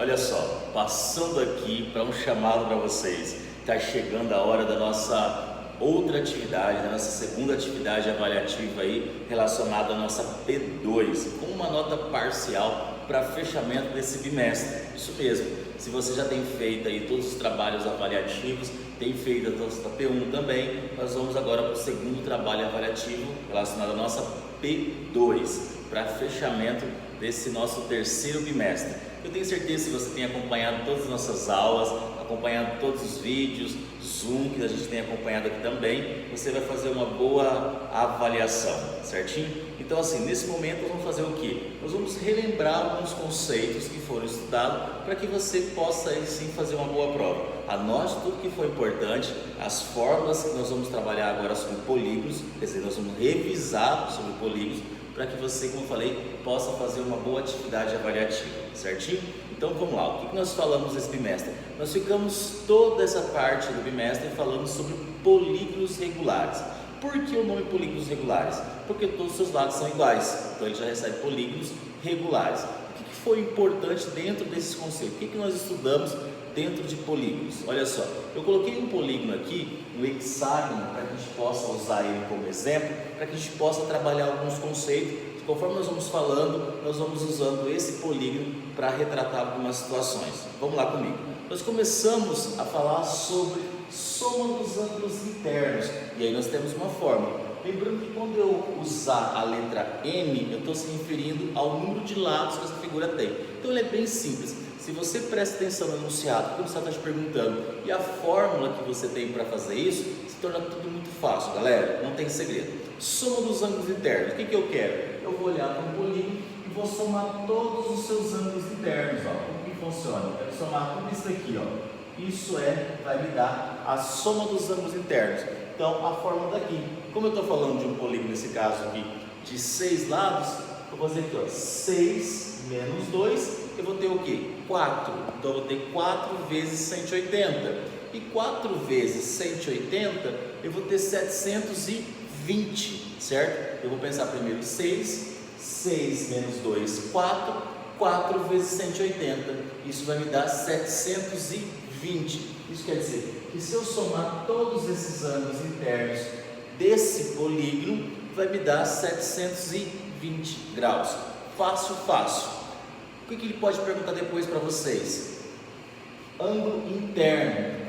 olha só, passando aqui para um chamado para vocês. Está chegando a hora da nossa outra atividade, da nossa segunda atividade avaliativa aí, relacionada à nossa P2, com uma nota parcial para fechamento desse bimestre. Isso mesmo, se você já tem feito aí todos os trabalhos avaliativos, tem feito a nossa P1 também, nós vamos agora para o segundo trabalho avaliativo relacionado à nossa P2, para fechamento desse nosso terceiro bimestre. Eu tenho certeza que você tem acompanhado todas as nossas aulas, acompanhado todos os vídeos, Zoom que a gente tem acompanhado aqui também, você vai fazer uma boa avaliação, certinho? Então assim, nesse momento nós vamos fazer o que? Nós vamos relembrar alguns conceitos que foram estudados para que você possa aí sim fazer uma boa prova. Anote tudo que foi importante, as fórmulas que nós vamos trabalhar agora sobre polígonos, quer dizer, nós vamos revisar sobre polígonos, para que você, como eu falei, possa fazer uma boa atividade avaliativa, certinho? Então vamos lá, o que nós falamos nesse bimestre? Nós ficamos toda essa parte do bimestre falando sobre polígonos regulares. Por que o nome polígonos regulares? Porque todos os seus lados são iguais, então ele já recebe polígonos regulares. O que foi importante dentro desses conceitos? O que nós estudamos dentro de polígonos? Olha só, eu coloquei um polígono aqui, um hexágono, para que a gente possa usar ele como exemplo, para que a gente possa trabalhar alguns conceitos. Conforme nós vamos falando, nós vamos usando esse polígono para retratar algumas situações. Vamos lá comigo. Nós começamos a falar sobre soma dos ângulos internos, e aí nós temos uma fórmula. Lembrando que quando eu usar a letra M, eu estou se referindo ao número de lados que essa figura tem. Então ele é bem simples. Se você presta atenção no enunciado, o que o enunciado está te perguntando, e a fórmula que você tem para fazer isso, se torna tudo muito fácil, galera, não tem segredo. Soma dos ângulos internos, o que eu quero? Eu vou olhar para um polígono e vou somar todos os seus ângulos internos, ó. Como que funciona? Eu quero somar tudo isso aqui, ó. Isso vai me dar a soma dos ângulos internos. Então, a fórmula daqui, como eu estou falando de um polígono, nesse caso aqui, de 6 lados, eu vou fazer aqui, ó, 6 menos 2, eu vou ter o quê? 4. Então, eu vou ter 4 vezes 180. E 4 vezes 180, eu vou ter 720, certo? Eu vou pensar primeiro 6 menos 2, 4 vezes 180. Isso vai me dar 720. Isso quer dizer que se eu somar todos esses ângulos internos desse polígono, vai me dar 720 graus. Fácil, fácil. O que ele pode perguntar depois para vocês? Ângulo interno.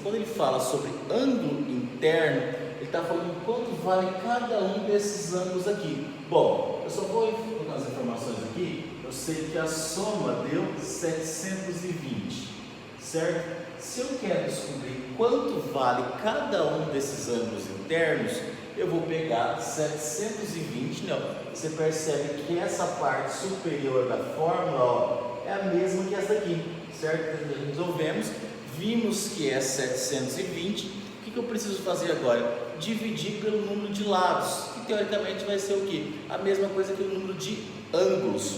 Quando ele fala sobre ângulo interno, ele está falando quanto vale cada um desses ângulos aqui. Bom, eu só vou colocar as informações aqui. Eu sei que a soma deu 720, certo? Se eu quero descobrir quanto vale cada um desses ângulos internos, eu vou pegar 720, não, você percebe que essa parte superior da fórmula, ó, é a mesma que essa aqui, certo? Resolvemos, vimos que é 720, o que eu preciso fazer agora? Dividir pelo número de lados, que teoricamente vai ser o quê? A mesma coisa que o número de ângulos.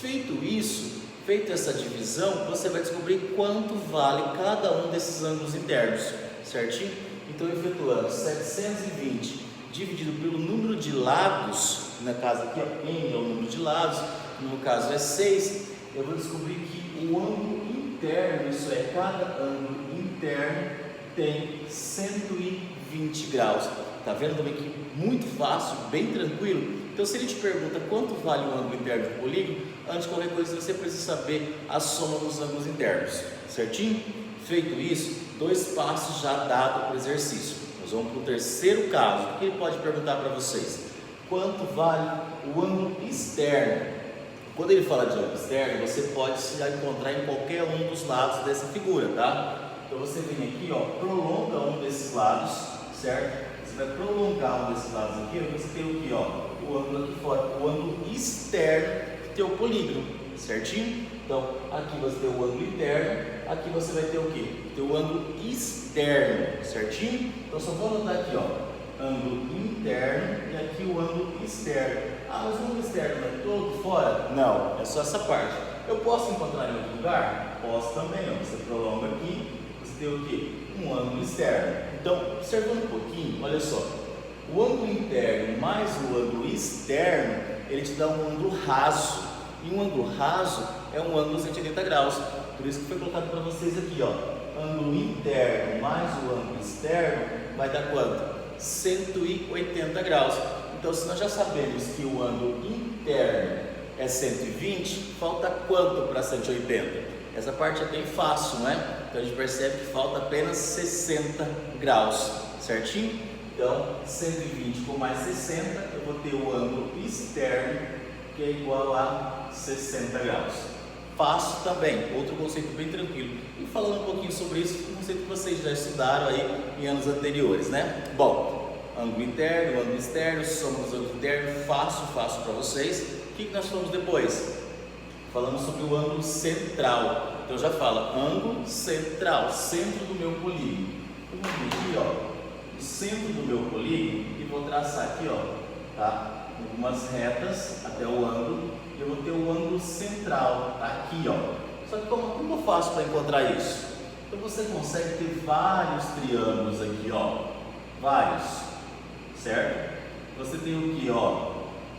Feito isso, feita essa divisão, você vai descobrir quanto vale cada um desses ângulos internos, certinho? Então, efetuando 720 dividido pelo número de lados, na casa aqui, ó, N é o número de lados, no caso é 6, eu vou descobrir que o ângulo interno, isso é, cada ângulo interno tem 120 graus. Tá vendo também que muito fácil, bem tranquilo? Então, se ele te pergunta quanto vale o ângulo interno do polígono, antes de qualquer coisa você precisa saber a soma dos ângulos internos, certinho? Feito isso, 2 passos já dados para o exercício. Nós vamos para o terceiro caso. O que ele pode perguntar para vocês? Quanto vale o ângulo externo? Quando ele fala de ângulo externo, você pode se encontrar em qualquer um dos lados dessa figura, tá? Então você vem aqui, ó, prolonga um desses lados, certo? Você vai prolongar um desses lados aqui, você tem o que, ó, o ângulo aqui fora, o ângulo externo do teu polígono, certinho? Então, aqui você tem o ângulo interno, aqui você vai ter o quê? O ângulo externo, certinho? Então, só vou anotar aqui, ó, ângulo interno e aqui o ângulo externo. Ah, mas o ângulo externo é todo fora? Não, é só essa parte. Eu posso encontrar em outro lugar? Posso também, ó. Você prolonga aqui, você tem o quê? Um ângulo externo. Então, observando um pouquinho, olha só, o ângulo interno mais o ângulo externo, ele te dá um ângulo raso. E um ângulo raso é um ângulo 180 graus. Por isso que foi colocado para vocês aqui, ó. Ângulo interno mais o ângulo externo vai dar quanto? 180 graus. Então, se nós já sabemos que o ângulo interno é 120, falta quanto para 180? Essa parte é bem fácil, né? Então a gente percebe que falta apenas 60 graus, certinho? Então, 120 com mais 60, eu vou ter o ângulo externo, que é igual a 60 graus. Fácil também, outro conceito bem tranquilo. E falando um pouquinho sobre isso, um conceito que vocês já estudaram aí em anos anteriores, né? Bom, ângulo interno, ângulo externo, soma dos ângulos internos, fácil para vocês. O que nós falamos depois? Falamos sobre o ângulo central. Então já fala, ângulo central, centro do meu polígono. Eu vou vir aqui, ó, o centro do meu polígono e vou traçar aqui, ó, tá? Algumas retas até o ângulo. Eu vou ter o ângulo central, tá? Aqui, ó. Só que como eu faço para encontrar isso? Então você consegue ter vários triângulos aqui, ó. Vários, certo? Você tem aqui, ó,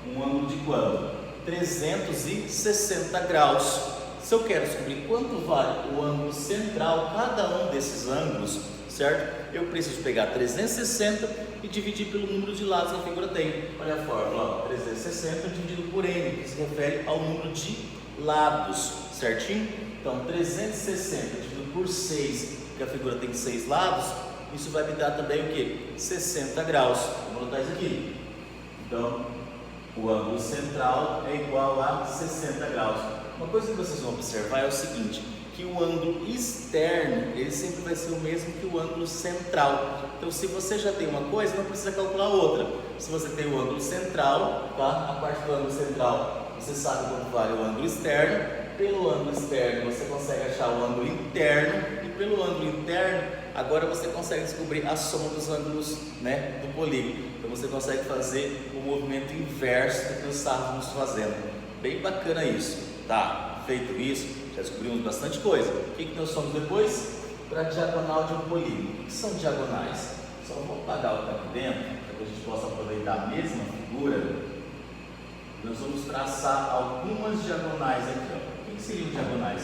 um ângulo de quanto? 360 graus. Se eu quero descobrir quanto vale o ângulo central, cada um desses ângulos, certo? Eu preciso pegar 360 e dividir pelo número de lados que a figura tem. Olha a fórmula, ó, 360 dividido por n, que se refere ao número de lados, certinho? Então, 360 dividido por 6, que a figura tem 6 lados, isso vai me dar também o que? 60 graus. Vou anotar isso aqui. Então, o ângulo central é igual a 60 graus. Uma coisa que vocês vão observar é o seguinte, que o ângulo externo, ele sempre vai ser o mesmo que o ângulo central. Então, se você já tem uma coisa, não precisa calcular outra. Se você tem o ângulo central, tá? A parte do ângulo central, você sabe quanto vale o ângulo externo. Pelo ângulo externo, você consegue achar o ângulo interno. E pelo ângulo interno, agora você consegue descobrir a soma dos ângulos, né, do polígono. Então, você consegue fazer o movimento inverso do que nós estávamos fazendo. Bem bacana isso, tá? Feito isso, já descobrimos bastante coisa. O que nós somos depois? Para a diagonal de um polígono. O que são diagonais? Só vou apagar o que está aqui dentro, para que a gente possa aproveitar a mesma figura. Nós vamos traçar algumas diagonais aqui, ó. O que seriam diagonais?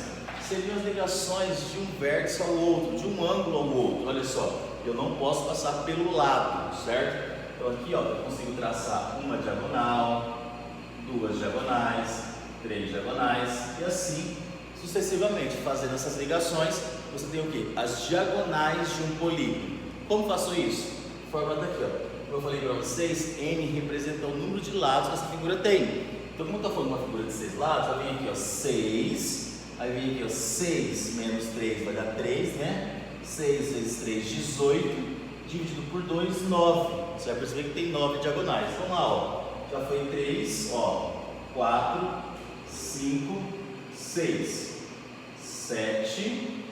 Seriam as ligações de um vértice ao outro, de um ângulo ao outro. Olha só, eu não posso passar pelo lado, certo? Então aqui, ó, eu consigo traçar uma diagonal, duas diagonais, três diagonais e assim sucessivamente. Fazendo essas ligações, você tem o que? As diagonais de um polígono. Como faço isso? A fórmula está aqui, ó. Como eu falei para vocês, n representa o número de lados que essa figura tem. Então, como eu estou falando de uma figura de 6 lados, eu venho aqui, ó, 6, aí vem aqui, ó, 6 menos 3 vai dar 3, né? 6 vezes 3, 18, dividido por 2, 9. Você vai perceber que tem 9 diagonais. Vamos lá, ó. Já foi 3, ó, 4, 5, 6, 7,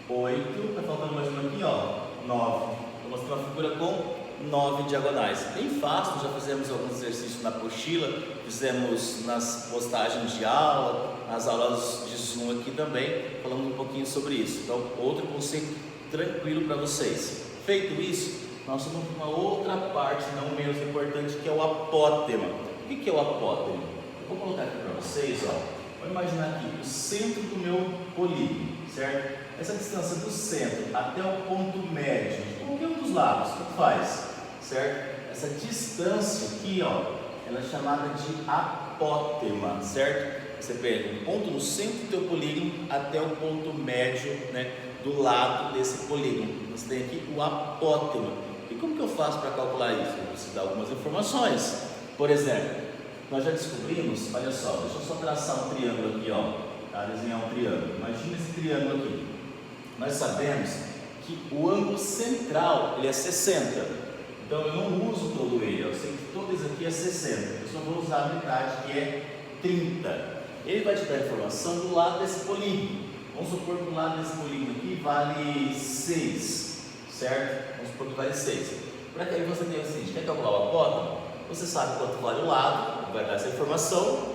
8, está faltando mais uma aqui, ó, 9. Vou mostrar uma figura com 9 diagonais. Bem fácil, já fizemos alguns exercícios na apostila, fizemos nas postagens de aula, nas aulas de Zoom aqui também, falando um pouquinho sobre isso. Então, outro conceito tranquilo para vocês. Feito isso, nós vamos para uma outra parte não menos importante, que é o apótema. O que é o apótema? Eu vou colocar aqui para vocês, ó. Vou imaginar aqui o centro do meu polígono, certo? Essa distância do centro até o ponto médio de qualquer um dos lados, o que faz? Certo? Essa distância aqui, ó, ela é chamada de apótema, certo? Você pega um ponto no centro do teu polígono até o ponto médio, né, do lado desse polígono. Você tem aqui o apótema. E como que eu faço para calcular isso? Eu preciso dar algumas informações. Por exemplo, nós já descobrimos, olha só, deixa eu só traçar um triângulo aqui, ó, tá? Desenhar um triângulo. Imagina esse triângulo aqui. Nós sabemos que o ângulo central, ele é 60. Então eu não uso todo ele, eu sei que todo isso aqui é 60. Eu só vou usar a metade, que é 30. Ele vai te dar a informação do lado desse polígono. Vamos supor que o lado desse polígono aqui vale 6, certo? Vamos supor que vale 6. Para que aí você tenha o seguinte, quer calcular o apótema? Você sabe quanto vale o lado, vai dar essa informação,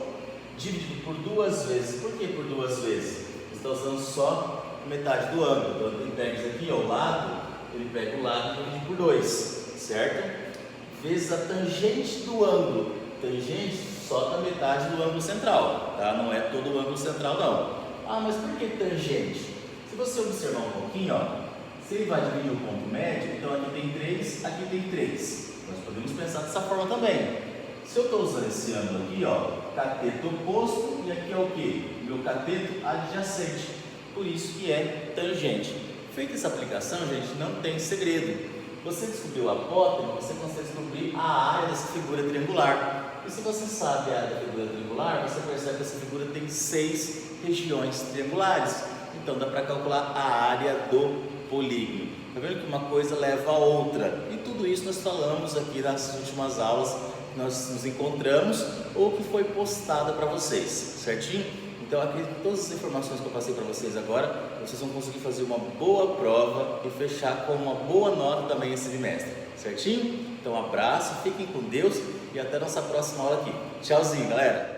dividido por 2 vezes. Por que por 2 vezes? Você está usando só metade do ângulo. Então ele pega isso aqui, ó, o lado, ele pega o lado e divide por 2, certo? Vezes a tangente do ângulo. Tangente só da metade do ângulo central, tá? Não é todo o ângulo central não. Ah, mas por que tangente? Se você observar um pouquinho, ó, se ele vai dividir o ponto médio, então aqui tem 3, aqui tem 3. Nós podemos pensar dessa forma também. Se eu estou usando esse ângulo aqui, ó, cateto oposto, e aqui é o que? Meu cateto adjacente. Por isso que é tangente. Feita essa aplicação, gente, não tem segredo. Você descobriu a apótese, você consegue descobrir a área dessa figura triangular. E se você sabe a área da figura triangular, você percebe que essa figura tem 6 regiões triangulares. Então dá para calcular a área do polígono. Está vendo que uma coisa leva a outra? E tudo isso nós falamos aqui nas últimas aulas que nós nos encontramos ou que foi postada para vocês, certinho? Então, acredito que todas as informações que eu passei para vocês agora, vocês vão conseguir fazer uma boa prova e fechar com uma boa nota também esse bimestre, certinho? Então, um abraço, fiquem com Deus e até a nossa próxima aula aqui. Tchauzinho, galera!